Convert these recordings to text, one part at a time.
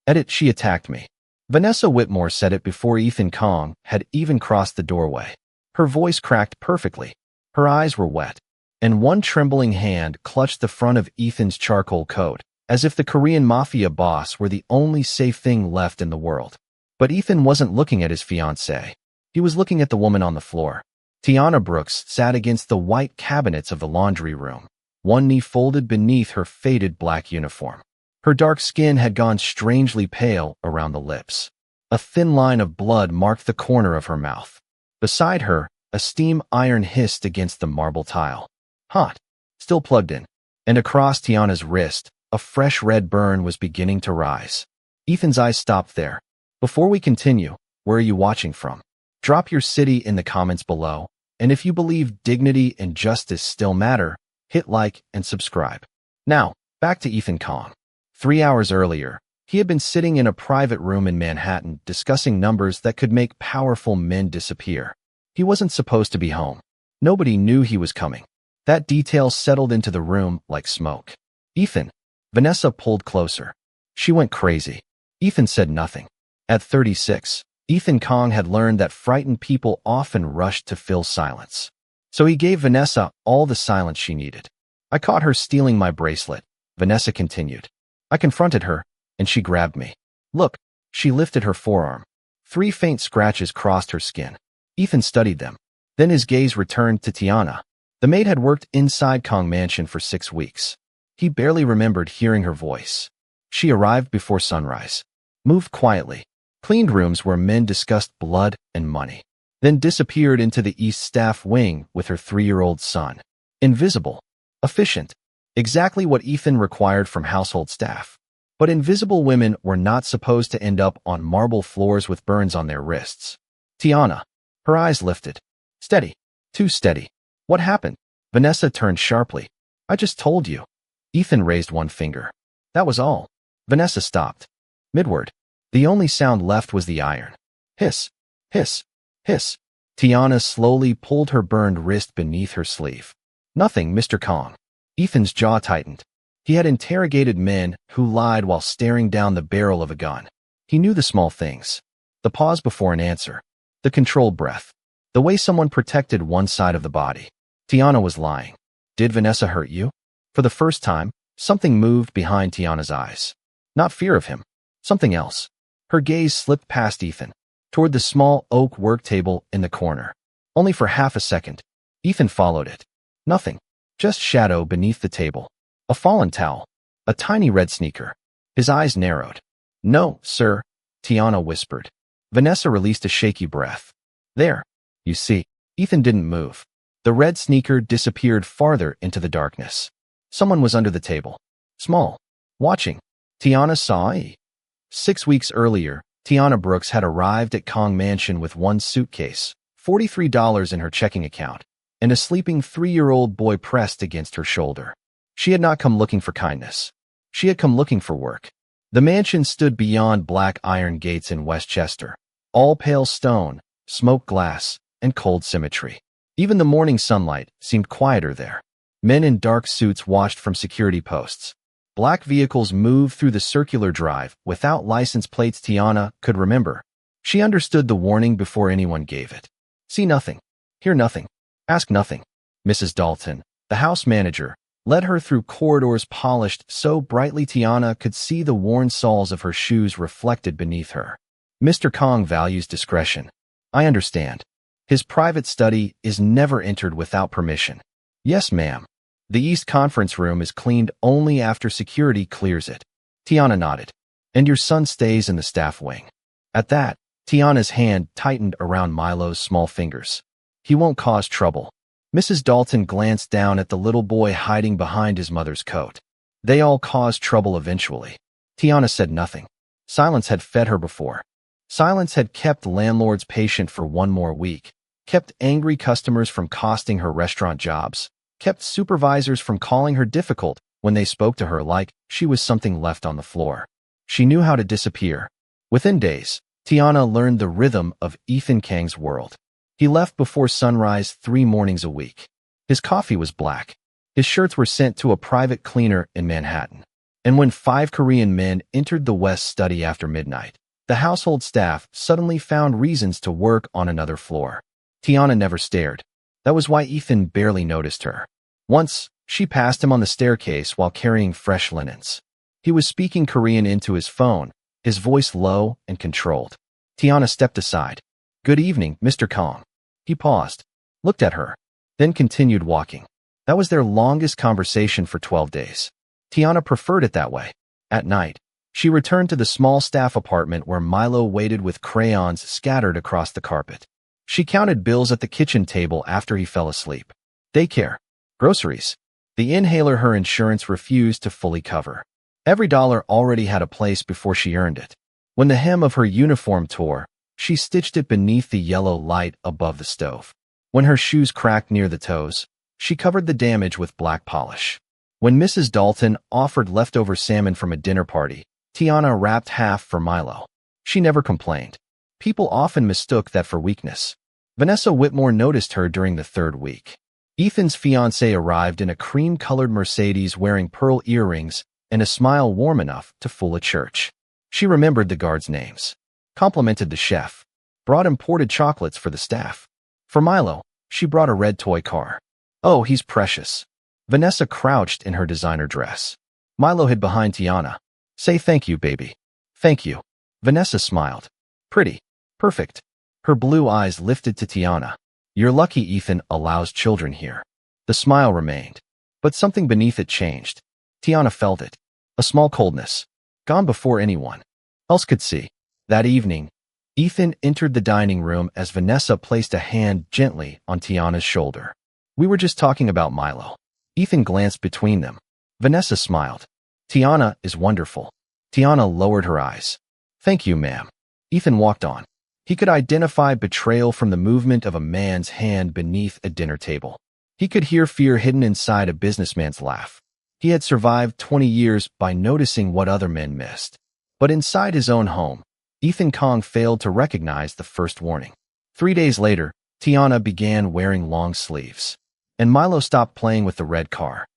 Edit, she attacked me. Vanessa Whitmore said it before Ethan Kong had even crossed the doorway. Her voice cracked perfectly. Her eyes were wet, and one trembling hand clutched the front of Ethan's charcoal coat, as if the Korean Mafia boss were the only safe thing left in the world. But Ethan wasn't looking at his fiancée. He was looking at the woman on the floor. Tiana Brooks sat against the white cabinets of the laundry room, one knee folded beneath her faded black uniform. Her dark skin had gone strangely pale around the lips. A thin line of blood marked the corner of her mouth. Beside her, a steam iron hissed against the marble tile. Hot, still plugged in. And across Tiana's wrist, a fresh red burn was beginning to rise. Ethan's eyes stopped there. Before we continue, where are you watching from? Drop your city in the comments below, and if you believe dignity and justice still matter, hit like and subscribe. Now, back to Ethan Kong. 3 hours earlier, he had been sitting in a private room in Manhattan discussing numbers that could make powerful men disappear. He wasn't supposed to be home. Nobody knew he was coming. That detail settled into the room like smoke. Ethan. Vanessa pulled closer. She went crazy. Ethan said nothing. At 36, Ethan Kong had learned that frightened people often rushed to fill silence. So he gave Vanessa all the silence she needed. I caught her stealing my bracelet, Vanessa continued. I confronted her, and she grabbed me. Look, she lifted her forearm. 3 faint scratches crossed her skin. Ethan studied them. Then his gaze returned to Tiana. The maid had worked inside Kong Mansion for 6 weeks. He barely remembered hearing her voice. She arrived before sunrise, moved quietly, cleaned rooms where men discussed blood and money, then disappeared into the East Staff wing with her 3-year-old son. Invisible, efficient, exactly what Ethan required from household staff. But invisible women were not supposed to end up on marble floors with burns on their wrists. Tiana, her eyes lifted. Steady, too steady. What happened? Vanessa turned sharply. I just told you. Ethan raised one finger. That was all. Vanessa stopped. Midward. The only sound left was the iron. Hiss, hiss, hiss. Tiana slowly pulled her burned wrist beneath her sleeve. Nothing, Mr. Kong. Ethan's jaw tightened. He had interrogated men who lied while staring down the barrel of a gun. He knew the small things. The pause before an answer. The controlled breath. The way someone protected one side of the body. Tiana was lying. Did Vanessa hurt you? For the first time, something moved behind Tiana's eyes. Not fear of him. Something else. Her gaze slipped past Ethan, toward the small oak work table in the corner. Only for half a second. Ethan followed it. Nothing. Just shadow beneath the table. A fallen towel. A tiny red sneaker. His eyes narrowed. No, sir, Tiana whispered. Vanessa released a shaky breath. There. You see. Ethan didn't move. The red sneaker disappeared farther into the darkness. Someone was under the table. Small. Watching. Tiana saw. 6 weeks earlier, Tiana Brooks had arrived at Kong Mansion with one suitcase, $43 in her checking account, and a sleeping 3-year-old boy pressed against her shoulder. She had not come looking for kindness. She had come looking for work. The mansion stood beyond black iron gates in Westchester, all pale stone, smoked glass, and cold symmetry. Even the morning sunlight seemed quieter there. Men in dark suits watched from security posts. Black vehicles moved through the circular drive without license plates Tiana could remember. She understood the warning before anyone gave it. See nothing. Hear nothing. Ask nothing. Mrs. Dalton, the house manager, led her through corridors polished so brightly Tiana could see the worn soles of her shoes reflected beneath her. Mr. Kong values discretion. I understand. His private study is never entered without permission. Yes, ma'am. The East Conference Room is cleaned only after security clears it. Tiana nodded. And your son stays in the staff wing. At that, Tiana's hand tightened around Milo's small fingers. He won't cause trouble. Mrs. Dalton glanced down at the little boy hiding behind his mother's coat. They all cause trouble eventually. Tiana said nothing. Silence had fed her before. Silence had kept landlords patient for one more week, kept angry customers from costing her restaurant jobs, kept supervisors from calling her difficult when they spoke to her like she was something left on the floor. She knew how to disappear. Within days, Tiana learned the rhythm of Ethan Kang's world. He left before sunrise 3 mornings a week. His coffee was black. His shirts were sent to a private cleaner in Manhattan. And when 5 Korean men entered the West study after midnight, the household staff suddenly found reasons to work on another floor. Tiana never stared. That was why Ethan barely noticed her. Once, she passed him on the staircase while carrying fresh linens. He was speaking Korean into his phone, his voice low and controlled. Tiana stepped aside. "Good evening, Mr. Kong." He paused, looked at her, then continued walking. That was their longest conversation for 12 days. Tiana preferred it that way. At night, she returned to the small staff apartment where Milo waited with crayons scattered across the carpet. She counted bills at the kitchen table after he fell asleep. Daycare, groceries, the inhaler her insurance refused to fully cover. Every dollar already had a place before she earned it. When the hem of her uniform tore, she stitched it beneath the yellow light above the stove. When her shoes cracked near the toes, she covered the damage with black polish. When Mrs. Dalton offered leftover salmon from a dinner party, Tiana wrapped half for Milo. She never complained. People often mistook that for weakness. Vanessa Whitmore noticed her during the 3rd week. Ethan's fiancée arrived in a cream-colored Mercedes wearing pearl earrings and a smile warm enough to fool a church. She remembered the guards' names, complimented the chef, brought imported chocolates for the staff. For Milo, she brought a red toy car. "Oh, he's precious." Vanessa crouched in her designer dress. Milo hid behind Tiana. "Say thank you, baby." "Thank you." Vanessa smiled. "Pretty. Perfect." Her blue eyes lifted to Tiana. "You're lucky Ethan allows children here." The smile remained, but something beneath it changed. Tiana felt it. A small coldness. Gone before anyone else could see. That evening, Ethan entered the dining room as Vanessa placed a hand gently on Tiana's shoulder. "We were just talking about Milo." Ethan glanced between them. Vanessa smiled. "Tiana is wonderful." Tiana lowered her eyes. "Thank you, ma'am." Ethan walked on. He could identify betrayal from the movement of a man's hand beneath a dinner table. He could hear fear hidden inside a businessman's laugh. He had survived 20 years by noticing what other men missed. But inside his own home, Ethan Kong failed to recognize the first warning. 3 days later, Tiana began wearing long sleeves, and Milo stopped playing with the red car.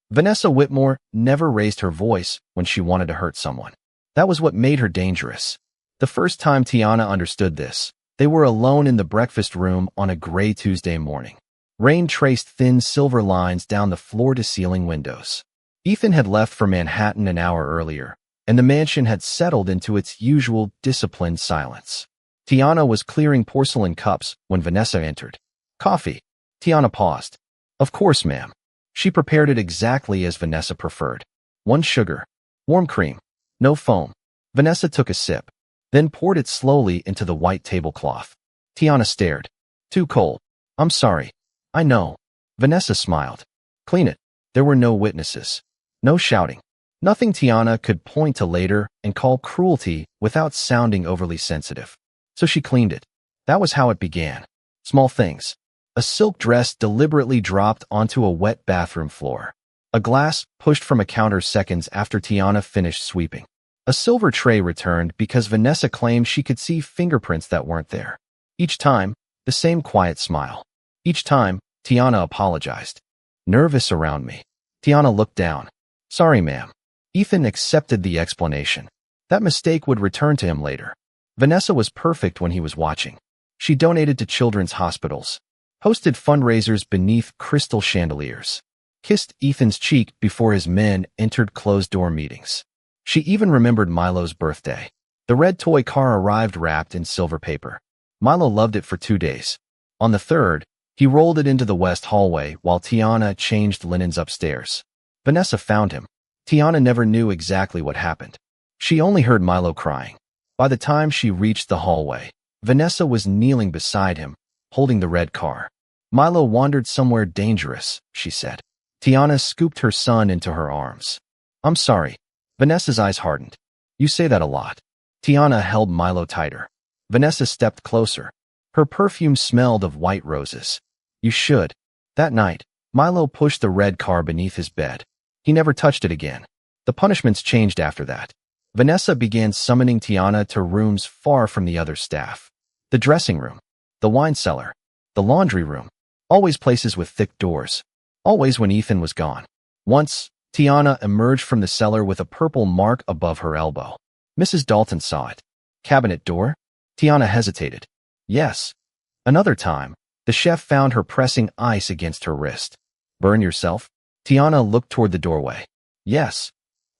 Vanessa Whitmore never raised her voice when she wanted to hurt someone. That was what made her dangerous. The first time Tiana understood this, they were alone in the breakfast room on a gray Tuesday morning. Rain traced thin silver lines down the floor-to-ceiling windows. Ethan had left for Manhattan an hour earlier, and the mansion had settled into its usual disciplined silence. Tiana was clearing porcelain cups when Vanessa entered. "Coffee." Tiana paused. "Of course, ma'am." She prepared it exactly as Vanessa preferred. 1 sugar, warm cream, no foam. Vanessa took a sip, then poured it slowly into the white tablecloth. Tiana stared. "Too cold." "I'm sorry." "I know." Vanessa smiled. "Clean it." There were no witnesses. No shouting. Nothing Tiana could point to later and call cruelty without sounding overly sensitive. So she cleaned it. That was how it began. Small things. A silk dress deliberately dropped onto a wet bathroom floor. A glass pushed from a counter seconds after Tiana finished sweeping. A silver tray returned because Vanessa claimed she could see fingerprints that weren't there. Each time, the same quiet smile. Each time, Tiana apologized. "Nervous around me." Tiana looked down. "Sorry, ma'am." Ethan accepted the explanation. That mistake would return to him later. Vanessa was perfect when he was watching. She donated to children's hospitals, hosted fundraisers beneath crystal chandeliers, kissed Ethan's cheek before his men entered closed-door meetings. She even remembered Milo's birthday. The red toy car arrived wrapped in silver paper. Milo loved it for 2 days. On the 3rd, he rolled it into the west hallway while Tiana changed linens upstairs. Vanessa found him. Tiana never knew exactly what happened. She only heard Milo crying. By the time she reached the hallway, Vanessa was kneeling beside him, holding the red car. "Milo wandered somewhere dangerous," she said. Tiana scooped her son into her arms. "I'm sorry." Vanessa's eyes hardened. "You say that a lot." Tiana held Milo tighter. Vanessa stepped closer. Her perfume smelled of white roses. "You should." That night, Milo pushed the red car beneath his bed. He never touched it again. The punishments changed after that. Vanessa began summoning Tiana to rooms far from the other staff. The dressing room, the wine cellar, the laundry room. Always places with thick doors. Always when Ethan was gone. Once, Tiana emerged from the cellar with a purple mark above her elbow. Mrs. Dalton saw it. Cabinet door? Tiana hesitated. Yes. Another time, the chef found her pressing ice against her wrist. Burn yourself? Tiana looked toward the doorway. Yes.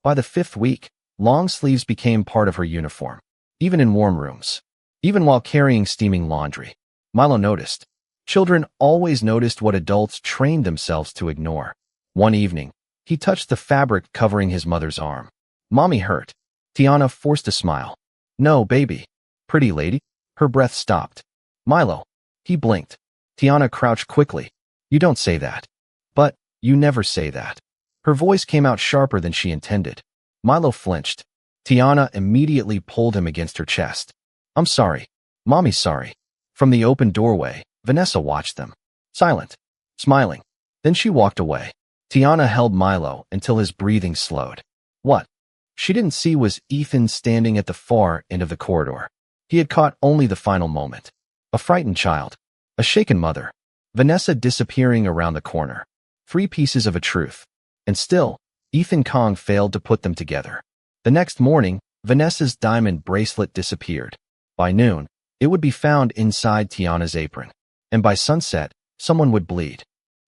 By the 5th week, long sleeves became part of her uniform, even in warm rooms, even while carrying steaming laundry. Milo noticed. Children always noticed what adults trained themselves to ignore. One evening, he touched the fabric covering his mother's arm. Mommy hurt. Tiana forced a smile. No, baby. Pretty lady. Her breath stopped. Milo. He blinked. Tiana crouched quickly. You don't say that. But, you never say that. Her voice came out sharper than she intended. Milo flinched. Tiana immediately pulled him against her chest. I'm sorry. Mommy's sorry. From the open doorway, Vanessa watched them. Silent. Smiling. Then she walked away. Tiana held Milo until his breathing slowed. What she didn't see was Ethan standing at the far end of the corridor. He had caught only the final moment. A frightened child. A shaken mother. Vanessa disappearing around the corner. 3 pieces of a truth. And still, Ethan Kong failed to put them together. The next morning, Vanessa's diamond bracelet disappeared. By noon, it would be found inside Tiana's apron. And by sunset, someone would bleed.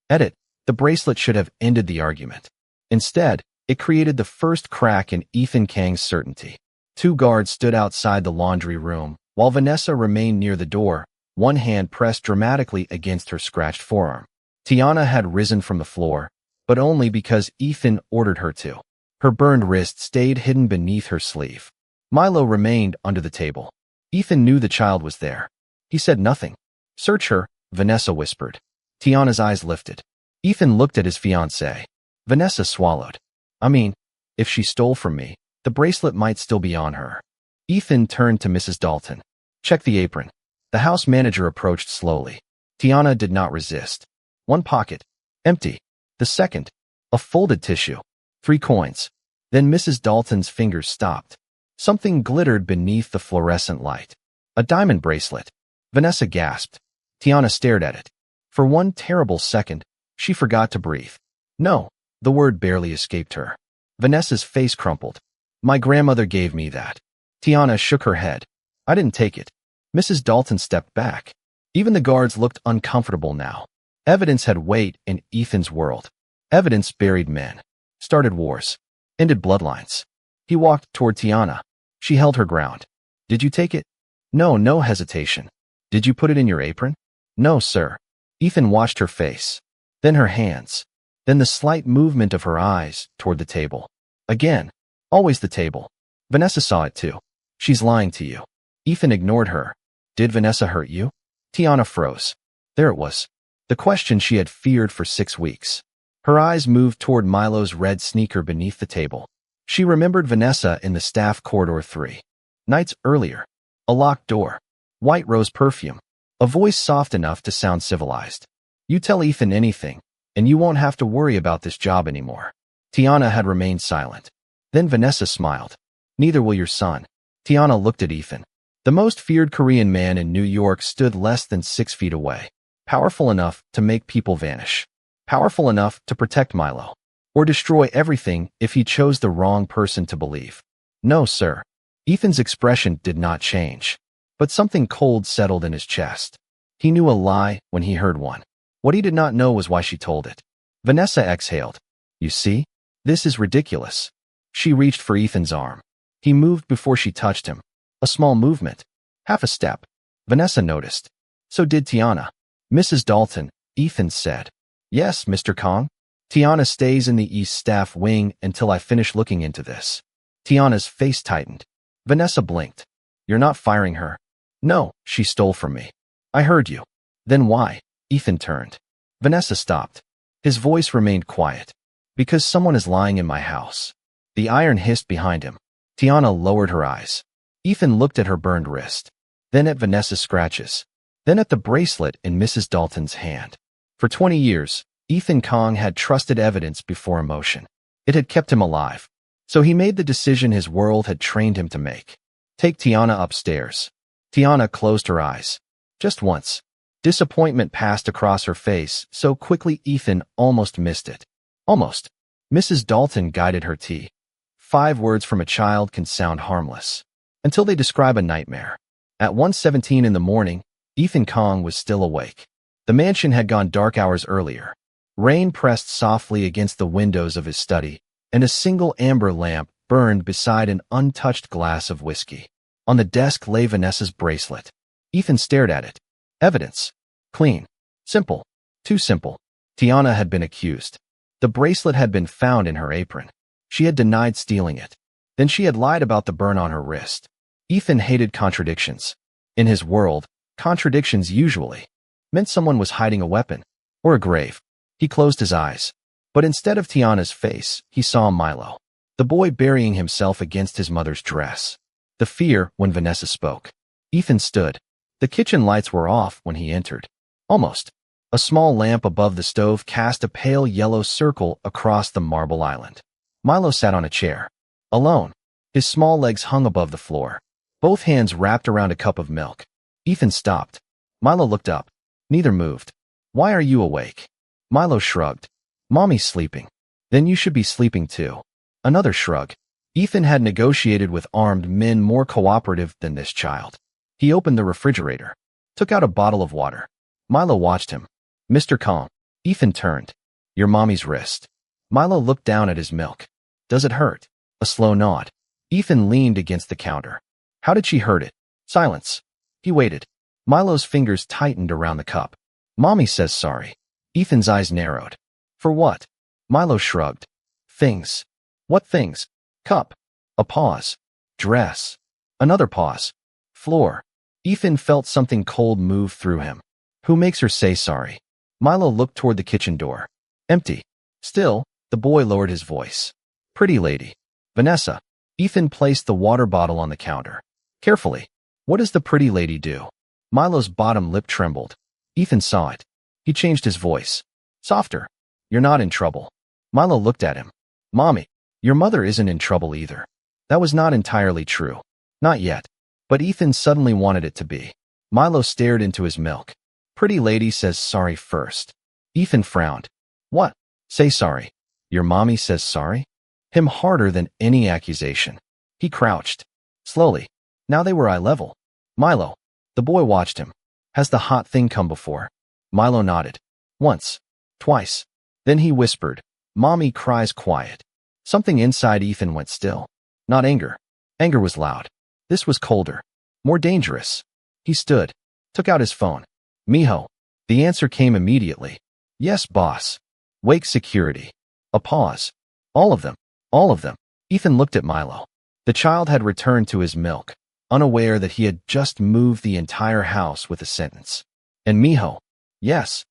Edit. The bracelet should have ended the argument. Instead, it created the first crack in Ethan Kang's certainty. 2 guards stood outside the laundry room, while Vanessa remained near the door, one hand pressed dramatically against her scratched forearm. Tiana had risen from the floor, but only because Ethan ordered her to. Her burned wrist stayed hidden beneath her sleeve. Milo remained under the table. Ethan knew the child was there. He said nothing. Search her, Vanessa whispered. Tiana's eyes lifted. Ethan looked at his fiancée. Vanessa swallowed. I mean, if she stole from me, the bracelet might still be on her. Ethan turned to Mrs. Dalton. Check the apron. The house manager approached slowly. Tiana did not resist. 1 pocket. Empty. The second. A folded tissue. 3 coins. Then Mrs. Dalton's fingers stopped. Something glittered beneath the fluorescent light. A diamond bracelet. Vanessa gasped. Tiana stared at it. For one terrible second, she forgot to breathe. No, the word barely escaped her. Vanessa's face crumpled. My grandmother gave me that. Tiana shook her head. I didn't take it. Mrs. Dalton stepped back. Even the guards looked uncomfortable now. Evidence had weight in Ethan's world. Evidence buried men. Started wars. Ended bloodlines. He walked toward Tiana. She held her ground. Did you take it? No, no hesitation. Did you put it in your apron? No, sir. Ethan watched her face. Then her hands. Then the slight movement of her eyes toward the table. Again. Always the table. Vanessa saw it too. She's lying to you. Ethan ignored her. Did Vanessa hurt you? Tiana froze. There it was. The question she had feared for 6 weeks. Her eyes moved toward Milo's red sneaker beneath the table. She remembered Vanessa in the staff corridor 3. Nights earlier. A locked door. White rose perfume. A voice soft enough to sound civilized. You tell Ethan anything, and you won't have to worry about this job anymore. Tiana had remained silent. Then Vanessa smiled. Neither will your son. Tiana looked at Ethan. The most feared Korean man in New York stood less than 6 feet away. Powerful enough to make people vanish. Powerful enough to protect Milo. Or destroy everything if he chose the wrong person to believe. No, sir. Ethan's expression did not change. But something cold settled in his chest. He knew a lie when he heard one. What he did not know was why she told it. Vanessa exhaled. You see? This is ridiculous. She reached for Ethan's arm. He moved before she touched him. A small movement. Half a step. Vanessa noticed. So did Tiana. Mrs. Dalton, Ethan said. Yes, Mr. Kong. Tiana stays in the East Staff Wing until I finish looking into this. Tiana's face tightened. Vanessa blinked. You're not firing her. No, she stole from me. I heard you. Then why? Ethan turned. Vanessa stopped. His voice remained quiet. Because someone is lying in my house. The iron hissed behind him. Tiana lowered her eyes. Ethan looked at her burned wrist. Then at Vanessa's scratches. Then at the bracelet in Mrs. Dalton's hand. For 20 years, Ethan Kong had trusted evidence before emotion. It had kept him alive. So he made the decision his world had trained him to make. Take Tiana upstairs. Tiana closed her eyes. Just once. Disappointment passed across her face so quickly Ethan almost missed it. Almost. Mrs. Dalton guided her tea. 5 words from a child can sound harmless, until they describe a nightmare. At 1:17 in the morning, Ethan Kong was still awake. The mansion had gone dark hours earlier. Rain pressed softly against the windows of his study, and a single amber lamp burned beside an untouched glass of whiskey. On the desk lay Vanessa's bracelet. Ethan stared at it. Evidence. Clean. Simple. Too simple. Tiana had been accused. The bracelet had been found in her apron. She had denied stealing it. Then she had lied about the burn on her wrist. Ethan hated contradictions. In his world, contradictions usually meant someone was hiding a weapon or a grave. He closed his eyes. But instead of Tiana's face, he saw Milo, the boy burying himself against his mother's dress. The fear when Vanessa spoke. Ethan stood. The kitchen lights were off when he entered. Almost. A small lamp above the stove cast a pale yellow circle across the marble island. Milo sat on a chair. Alone. His small legs hung above the floor. Both hands wrapped around a cup of milk. Ethan stopped. Milo looked up. Neither moved. Why are you awake? Milo shrugged. Mommy's sleeping. Then you should be sleeping too. Another shrug. Ethan had negotiated with armed men more cooperative than this child. He opened the refrigerator. Took out a bottle of water. Milo watched him. Mr. Kong. Ethan turned. Your mommy's wrist. Milo looked down at his milk. Does it hurt? A slow nod. Ethan leaned against the counter. How did she hurt it? Silence. He waited. Milo's fingers tightened around the cup. Mommy says sorry. Ethan's eyes narrowed. For what? Milo shrugged. Things. What things? Cup. A pause. Dress. Another pause. Floor. Ethan felt something cold move through him. Who makes her say sorry? Milo looked toward the kitchen door. Empty. Still, the boy lowered his voice. Pretty lady. Vanessa. Ethan placed the water bottle on the counter. Carefully. What does the pretty lady do? Milo's bottom lip trembled. Ethan saw it. He changed his voice. Softer. You're not in trouble. Milo looked at him. Mommy, your mother isn't in trouble either. That was not entirely true. Not yet. But Ethan suddenly wanted it to be. Milo stared into his milk. Pretty lady says sorry first. Ethan frowned. What? Say sorry. Your mommy says sorry? Him harder than any accusation. He crouched. Slowly. Now they were eye level. Milo. The boy watched him. Has the hot thing come before? Milo nodded. Once. Twice. Then he whispered. Mommy cries quiet. Something inside Ethan went still. Not anger. Anger was loud. This was colder. More dangerous. He stood. Took out his phone. Miho. The answer came immediately. Yes, boss. Wake security. A pause. All of them. All of them. Ethan looked at Milo. The child had returned to his milk, unaware that he had just moved the entire house with a sentence. And Miho. Yes.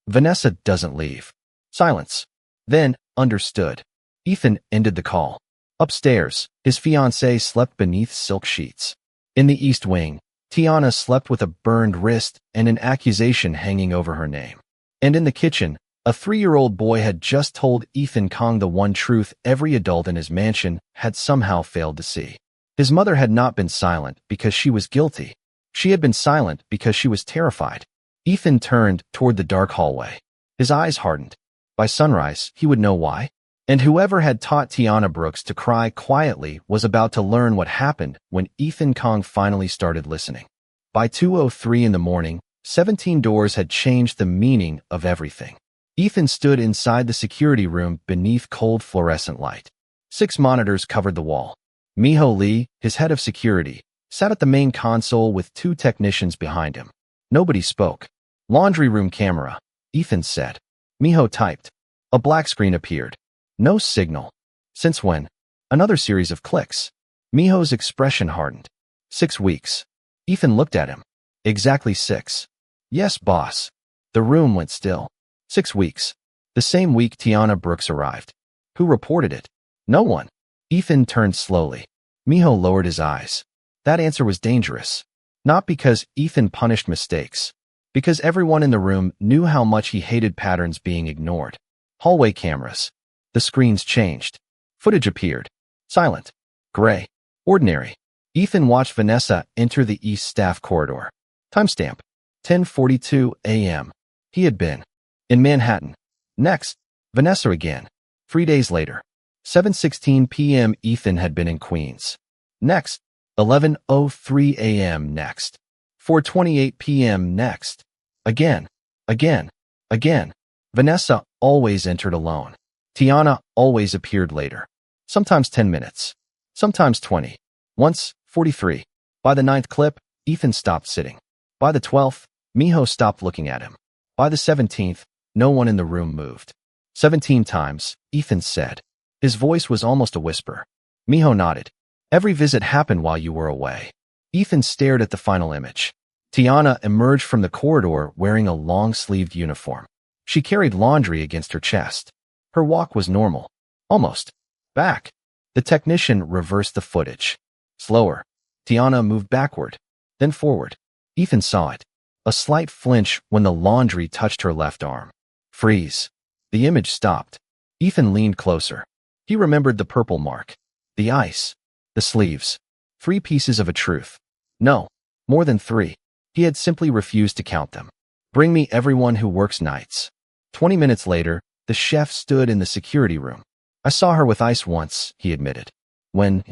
Vanessa doesn't leave. Silence. Then, understood. Ethan ended the call. Upstairs, his fiancée slept beneath silk sheets. In the east wing, Tiana slept with a burned wrist and an accusation hanging over her name. And in the kitchen, a 3-year-old boy had just told Ethan Kong the one truth every adult in his mansion had somehow failed to see. His mother had not been silent because she was guilty. She had been silent because she was terrified. Ethan turned toward the dark hallway. His eyes hardened. By sunrise, he would know why. And whoever had taught Tiana Brooks to cry quietly was about to learn what happened when Ethan Kong finally started listening. By 2:03 in the morning, 17 doors had changed the meaning of everything. Ethan stood inside the security room beneath cold fluorescent light. 6 monitors covered the wall. Miho Lee, his head of security, sat at the main console with 2 technicians behind him. Nobody spoke. Laundry room camera, Ethan said. Miho typed. A black screen appeared. No signal. Since when? Another series of clicks. Miho's expression hardened. 6 weeks. Ethan looked at him. Exactly 6. Yes, boss. The room went still. 6 weeks. The same week Tiana Brooks arrived. Who reported it? No one. Ethan turned slowly. Miho lowered his eyes. That answer was dangerous. Not because Ethan punished mistakes. Because everyone in the room knew how much he hated patterns being ignored. Hallway cameras. The screens changed. Footage appeared. Silent. Gray. Ordinary. Ethan watched Vanessa enter the East Staff corridor. Timestamp. 10:42 a.m. He had been in Manhattan. Next, Vanessa again. 3 days later, 7:16 p.m. Ethan had been in Queens. Next, 11:03 a.m. Next, 4:28 p.m. Next. Again, again, again. Vanessa always entered alone. Tiana always appeared later. Sometimes 10 minutes. Sometimes 20. Once, 43. By the 9th clip, Ethan stopped sitting. By the 12th, Miho stopped looking at him. By the 17th, no one in the room moved. 17 times, Ethan said. His voice was almost a whisper. Miho nodded. Every visit happened while you were away. Ethan stared at the final image. Tiana emerged from the corridor wearing a long-sleeved uniform. She carried laundry against her chest. Her walk was normal. Almost. Back. The technician reversed the footage. Slower. Tiana moved backward, then forward. Ethan saw it. A slight flinch when the laundry touched her left arm. Freeze. The image stopped. Ethan leaned closer. He remembered the purple mark. The ice. The sleeves. 3 pieces of a truth. No, more than 3. He had simply refused to count them. Bring me everyone who works nights. 20 minutes later, the chef stood in the security room. I saw her with ice once, he admitted. When?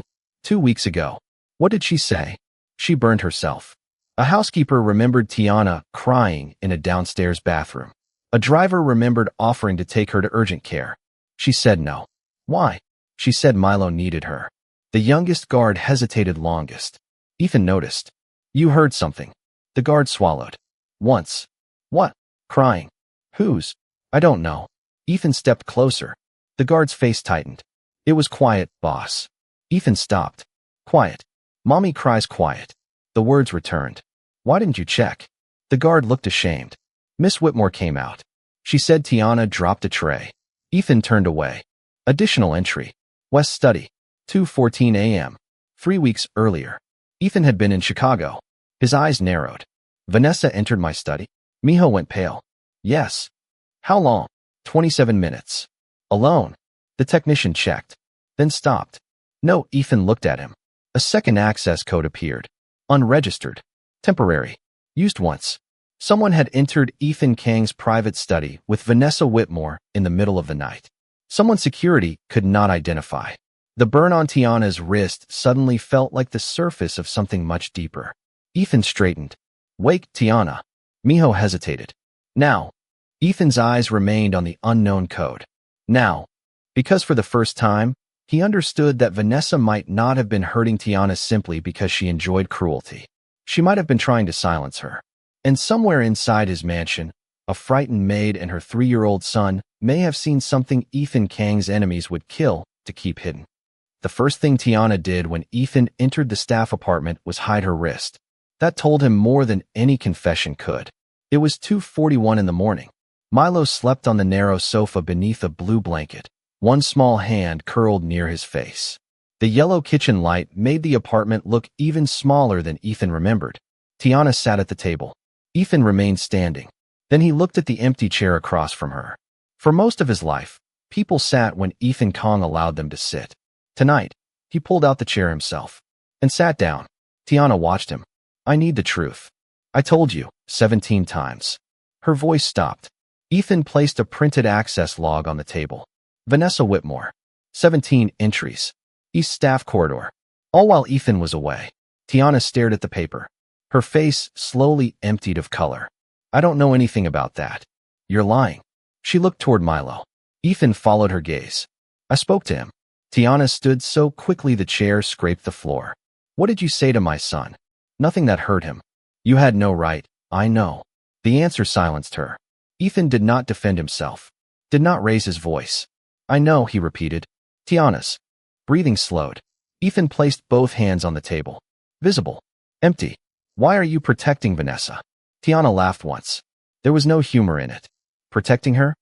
2 weeks ago. What did she say? She burned herself. A housekeeper remembered Tiana crying in a downstairs bathroom. A driver remembered offering to take her to urgent care. She said no. Why? She said Milo needed her. The youngest guard hesitated longest. Ethan noticed. You heard something. The guard swallowed. Once. What? Crying. Whose? I don't know. Ethan stepped closer. The guard's face tightened. It was quiet, boss. Ethan stopped. Quiet. Mommy cries quiet. The words returned. Why didn't you check? The guard looked ashamed. Miss Whitmore came out. She said Tiana dropped a tray. Ethan turned away. Additional entry. West Study. 2:14 a.m. 3 weeks earlier. Ethan had been in Chicago. His eyes narrowed. Vanessa entered my study. Miho went pale. Yes. How long? 27 minutes. Alone. The technician checked. Then stopped. No, Ethan looked at him. A second access code appeared. Unregistered. Temporary. Used once. Someone had entered Ethan Kang's private study with Vanessa Whitmore in the middle of the night. Someone security could not identify. The burn on Tiana's wrist suddenly felt like the surface of something much deeper. Ethan straightened. Wake, Tiana. Miho hesitated. Now. Ethan's eyes remained on the unknown code. Now. Because for the first time, he understood that Vanessa might not have been hurting Tiana simply because she enjoyed cruelty. She might have been trying to silence her. And somewhere inside his mansion, a frightened maid and her 3-year-old son may have seen something Ethan Kang's enemies would kill to keep hidden. The first thing Tiana did when Ethan entered the staff apartment was hide her wrist. That told him more than any confession could. It was 2:41 in the morning. Milo slept on the narrow sofa beneath a blue blanket, one small hand curled near his face. The yellow kitchen light made the apartment look even smaller than Ethan remembered. Tiana sat at the table. Ethan remained standing. Then he looked at the empty chair across from her. For most of his life, people sat when Ethan Kang allowed them to sit. Tonight, he pulled out the chair himself and sat down. Tiana watched him. I need the truth. I told you, 17 times. Her voice stopped. Ethan placed a printed access log on the table. Vanessa Whitmore. 17 entries. East Staff Corridor. All while Ethan was away. Tiana stared at the paper. Her face slowly emptied of color. I don't know anything about that. You're lying. She looked toward Milo. Ethan followed her gaze. I spoke to him. Tiana stood so quickly the chair scraped the floor. What did you say to my son? Nothing that hurt him. You had no right, I know. The answer silenced her. Ethan did not defend himself. Did not raise his voice. I know, he repeated. Tiana's. Breathing slowed. Ethan placed both hands on the table. Visible. Empty. Why are you protecting Vanessa? Tiana laughed once. There was no humor in it. Protecting her?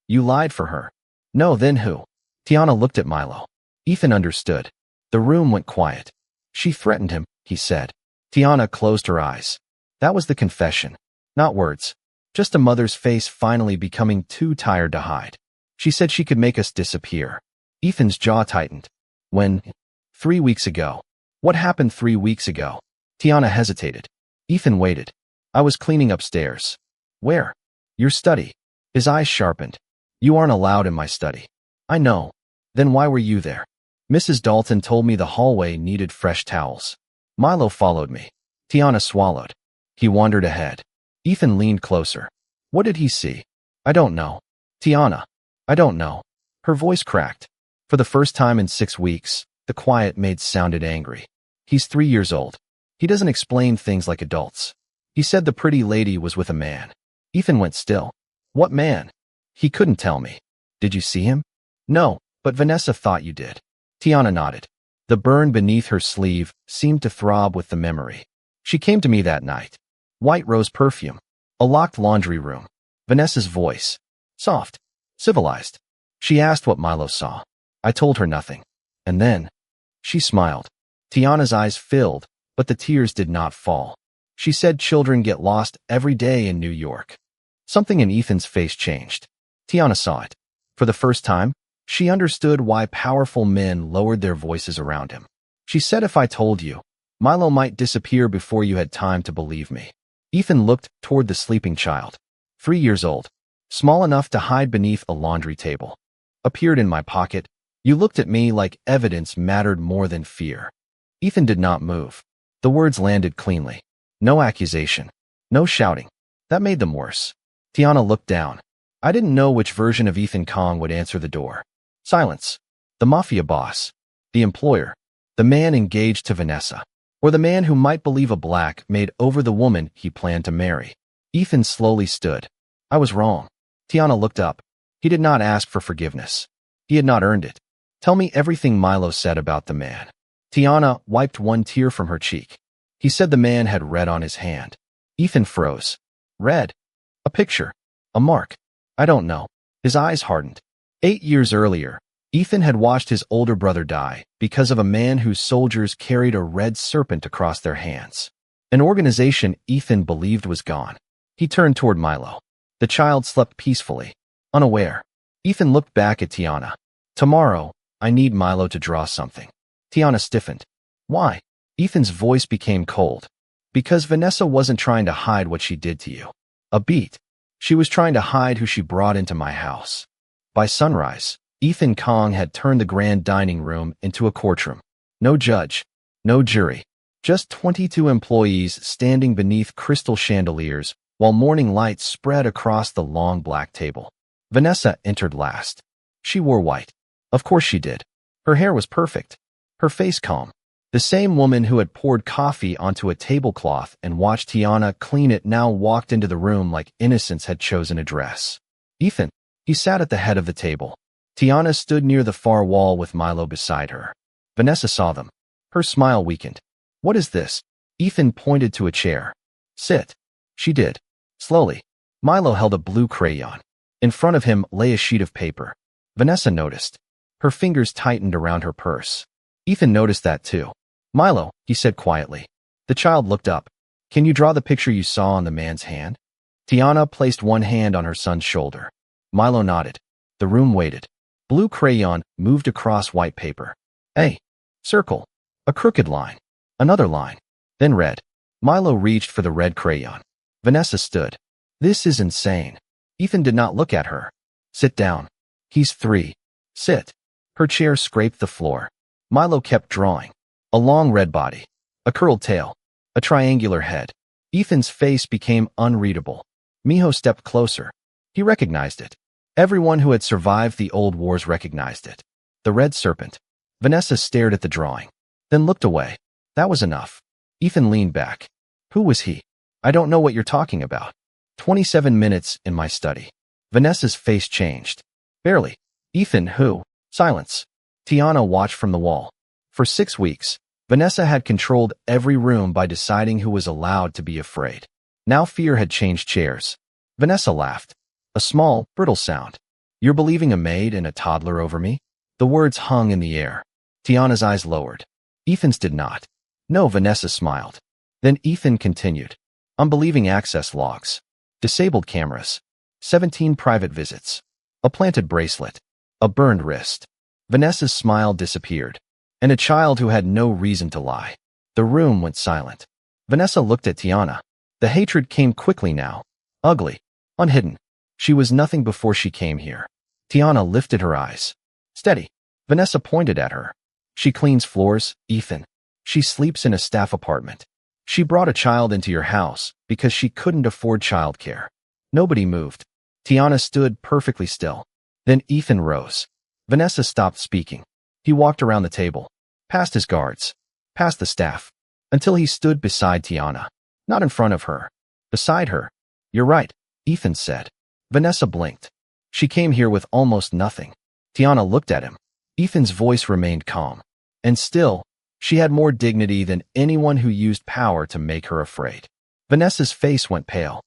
You lied for her. No, then who? Tiana looked at Milo. Ethan understood. The room went quiet. She threatened him, he said. Tiana closed her eyes. That was the confession. Not words. Just a mother's face finally becoming too tired to hide. She said she could make us disappear. Ethan's jaw tightened. When? 3 weeks ago. What happened 3 weeks ago? Tiana hesitated. Ethan waited. I was cleaning upstairs. Where? Your study. His eyes sharpened. You aren't allowed in my study. I know. Then why were you there? Mrs. Dalton told me the hallway needed fresh towels. Milo followed me. Tiana swallowed. He wandered ahead. Ethan leaned closer. What did he see? I don't know. Tiana. I don't know. Her voice cracked. For the first time in 6 weeks, the quiet maid sounded angry. He's 3 years old. He doesn't explain things like adults. He said the pretty lady was with a man. Ethan went still. What man? He couldn't tell me. Did you see him? No, but Vanessa thought you did. Tiana nodded. The burn beneath her sleeve seemed to throb with the memory. She came to me that night. White rose perfume. A locked laundry room. Vanessa's voice. Soft. Civilized. She asked what Milo saw. I told her nothing. And then, she smiled. Tiana's eyes filled, but the tears did not fall. She said children get lost every day in New York. Something in Ethan's face changed. Tiana saw it. For the first time, she understood why powerful men lowered their voices around him. She said, if I told you, Milo might disappear before you had time to believe me. Ethan looked toward the sleeping child. 3 years old. Small enough to hide beneath a laundry table. Appeared in my pocket. You looked at me like evidence mattered more than fear. Ethan did not move. The words landed cleanly. No accusation. No shouting. That made them worse. Tiana looked down. I didn't know which version of Ethan Kong would answer the door. Silence. The Mafia boss. The employer. The man engaged to Vanessa. Or the man who might believe a black maid over the woman he planned to marry. Ethan slowly stood. I was wrong. Tiana looked up. He did not ask for forgiveness. He had not earned it. Tell me everything Milo said about the man. Tiana wiped one tear from her cheek. He said the man had red on his hand. Ethan froze. Red? A picture? A mark? I don't know. His eyes hardened. 8 years earlier, Ethan had watched his older brother die because of a man whose soldiers carried a red serpent across their hands. An organization Ethan believed was gone. He turned toward Milo. The child slept peacefully, unaware. Ethan looked back at Tiana. Tomorrow, I need Milo to draw something. Tiana stiffened. Why? Ethan's voice became cold. Because Vanessa wasn't trying to hide what she did to you. A beat. She was trying to hide who she brought into my house. By sunrise, Ethan Kong had turned the grand dining room into a courtroom. No judge. No jury. Just 22 employees standing beneath crystal chandeliers while morning lights spread across the long black table. Vanessa entered last. She wore white. Of course she did. Her hair was perfect. Her face calm. The same woman who had poured coffee onto a tablecloth and watched Tiana clean it now walked into the room like innocence had chosen a dress. Ethan. He sat at the head of the table. Tiana stood near the far wall with Milo beside her. Vanessa saw them. Her smile weakened. What is this? Ethan pointed to a chair. Sit. She did. Slowly. Milo held a blue crayon. In front of him lay a sheet of paper. Vanessa noticed. Her fingers tightened around her purse. Ethan noticed that too. Milo, he said quietly. The child looked up. Can you draw the picture you saw on the man's hand? Tiana placed one hand on her son's shoulder. Milo nodded. The room waited. Blue crayon moved across white paper. A circle. A crooked line. Another line. Then red. Milo reached for the red crayon. Vanessa stood. This is insane. Ethan did not look at her. Sit down. He's 3. Sit. Her chair scraped the floor. Milo kept drawing. A long red body. A curled tail. A triangular head. Ethan's face became unreadable. Miho stepped closer. He recognized it. Everyone who had survived the old wars recognized it. The red serpent. Vanessa stared at the drawing. Then looked away. That was enough. Ethan leaned back. Who was he? I don't know what you're talking about. 27 minutes in my study. Vanessa's face changed. Barely. Ethan, who? Silence. Tiana watched from the wall. For 6 weeks, Vanessa had controlled every room by deciding who was allowed to be afraid. Now fear had changed chairs. Vanessa laughed. A small, brittle sound. You're believing a maid and a toddler over me? The words hung in the air. Tiana's eyes lowered. Ethan's did not. No, Vanessa smiled. Then Ethan continued. I'm believing access logs. Disabled cameras. 17 private visits. A planted bracelet. A burned wrist. Vanessa's smile disappeared. And a child who had no reason to lie. The room went silent. Vanessa looked at Tiana. The hatred came quickly now. Ugly. Unhidden. She was nothing before she came here. Tiana lifted her eyes. Steady. Vanessa pointed at her. She cleans floors, Ethan. She sleeps in a staff apartment. She brought a child into your house because she couldn't afford childcare. Nobody moved. Tiana stood perfectly still. Then Ethan rose. Vanessa stopped speaking. He walked around the table, past his guards, past the staff, until he stood beside Tiana. Not in front of her. Beside her. You're right, Ethan said. Vanessa blinked. She came here with almost nothing. Tiana looked at him. Ethan's voice remained calm. And still, she had more dignity than anyone who used power to make her afraid. Vanessa's face went pale.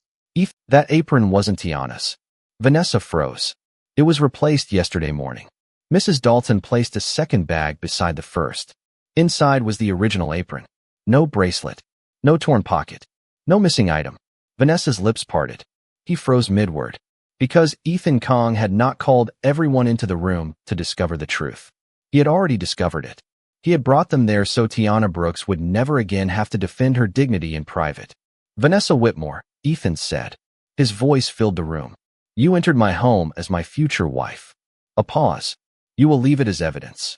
That apron wasn't Tiana's. Vanessa froze. It was replaced yesterday morning. Mrs. Dalton placed a second bag beside the first. Inside was the original apron. No bracelet. No torn pocket. No missing item. Vanessa's lips parted. He froze midward. Because Ethan Kong had not called everyone into the room to discover the truth. He had already discovered it. He had brought them there so Tiana Brooks would never again have to defend her dignity in private. Vanessa Whitmore, Ethan said. His voice filled the room. You entered my home as my future wife. A pause. You will leave it as evidence.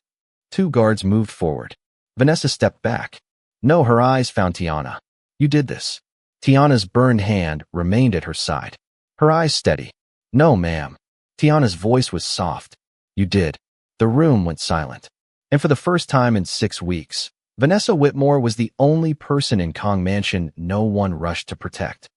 Two guards moved forward. Vanessa stepped back. No, her eyes found Tiana. You did this. Tiana's burned hand remained at her side. Her eyes steady. No, ma'am. Tiana's voice was soft. You did. The room went silent. And for the first time in 6 weeks, Vanessa Whitmore was the only person in Kong Mansion no one rushed to protect.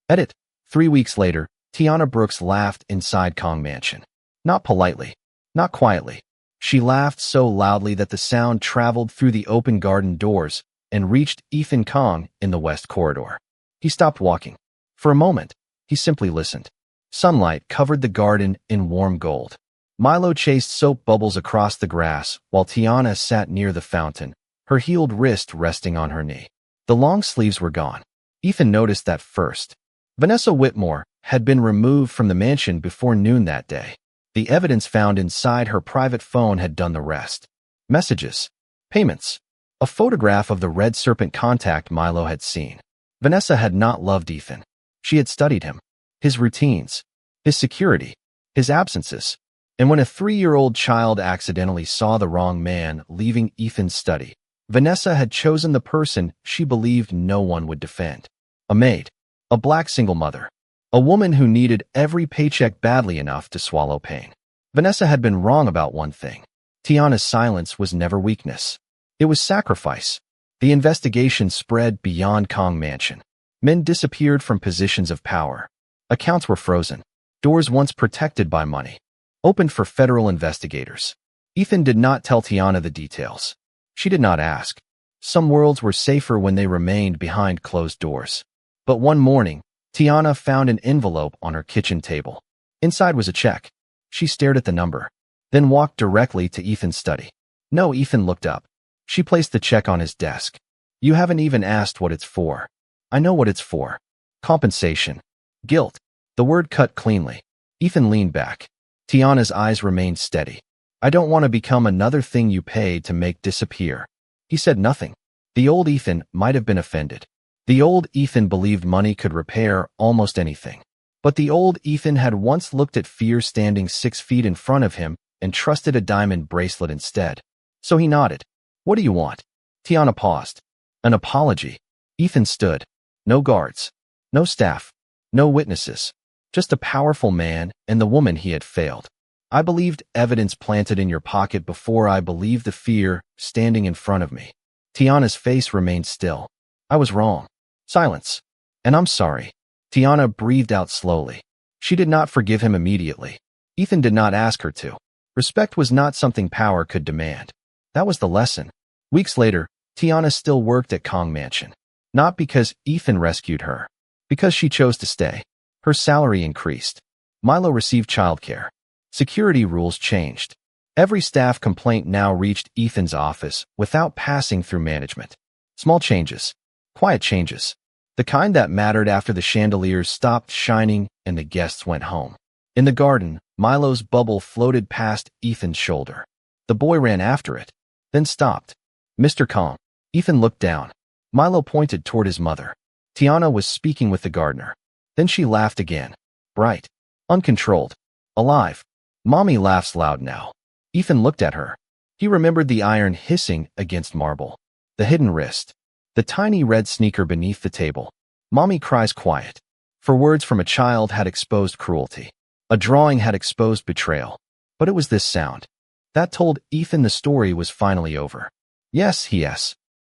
Edit. 3 weeks later, Tiana Brooks laughed inside Kong Mansion. Not politely. Not quietly. She laughed so loudly that the sound traveled through the open garden doors and reached Ethan Kong in the west corridor. He stopped walking. For a moment, he simply listened. Sunlight covered the garden in warm gold. Milo chased soap bubbles across the grass while Tiana sat near the fountain, her healed wrist resting on her knee. The long sleeves were gone. Ethan noticed that first. Vanessa Whitmore had been removed from the mansion before noon that day. The evidence found inside her private phone had done the rest. Messages. Payments. A photograph of the red serpent contact Milo had seen. Vanessa had not loved Ethan. She had studied him. His routines. His security. His absences. And when a 3-year-old child accidentally saw the wrong man leaving Ethan's study, Vanessa had chosen the person she believed no one would defend. A maid. A black single mother. A woman who needed every paycheck badly enough to swallow pain. Vanessa had been wrong about one thing. Tiana's silence was never weakness. It was sacrifice. The investigation spread beyond Kong Mansion. Men disappeared from positions of power. Accounts were frozen. Doors once protected by money opened for federal investigators. Ethan did not tell Tiana the details. She did not ask. Some worlds were safer when they remained behind closed doors. But one morning, Tiana found an envelope on her kitchen table. Inside was a check. She stared at the number, then walked directly to Ethan's study. No, Ethan looked up. She placed the check on his desk. You haven't even asked what it's for. I know what it's for. Compensation. Guilt. The word cut cleanly. Ethan leaned back. Tiana's eyes remained steady. I don't want to become another thing you pay to make disappear. He said nothing. The old Ethan might have been offended. The old Ethan believed money could repair almost anything. But the old Ethan had once looked at fear standing 6 feet in front of him and trusted a diamond bracelet instead. So he nodded. What do you want? Tiana paused. An apology. Ethan stood. No guards. No staff. No witnesses. Just a powerful man and the woman he had failed. I believed evidence planted in your pocket before I believed the fear standing in front of me. Tiana's face remained still. I was wrong. Silence. And I'm sorry. Tiana breathed out slowly. She did not forgive him immediately. Ethan did not ask her to. Respect was not something power could demand. That was the lesson. Weeks later, Tiana still worked at Kong Mansion. Not because Ethan rescued her. Because she chose to stay. Her salary increased. Milo received childcare. Security rules changed. Every staff complaint now reached Ethan's office without passing through management. Small changes. Quiet changes. The kind that mattered after the chandeliers stopped shining and the guests went home. In the garden, Milo's bubble floated past Ethan's shoulder. The boy ran after it, then stopped. Mr. Kong. Ethan looked down. Milo pointed toward his mother. Tiana was speaking with the gardener. Then she laughed again. Bright. Uncontrolled. Alive. Mommy laughs loud now. Ethan looked at her. He remembered the iron hissing against marble, the hidden wrist, the tiny red sneaker beneath the table. Mommy cries quiet. For words from a child had exposed cruelty. A drawing had exposed betrayal. But it was this sound that told Ethan the story was finally over. Yes,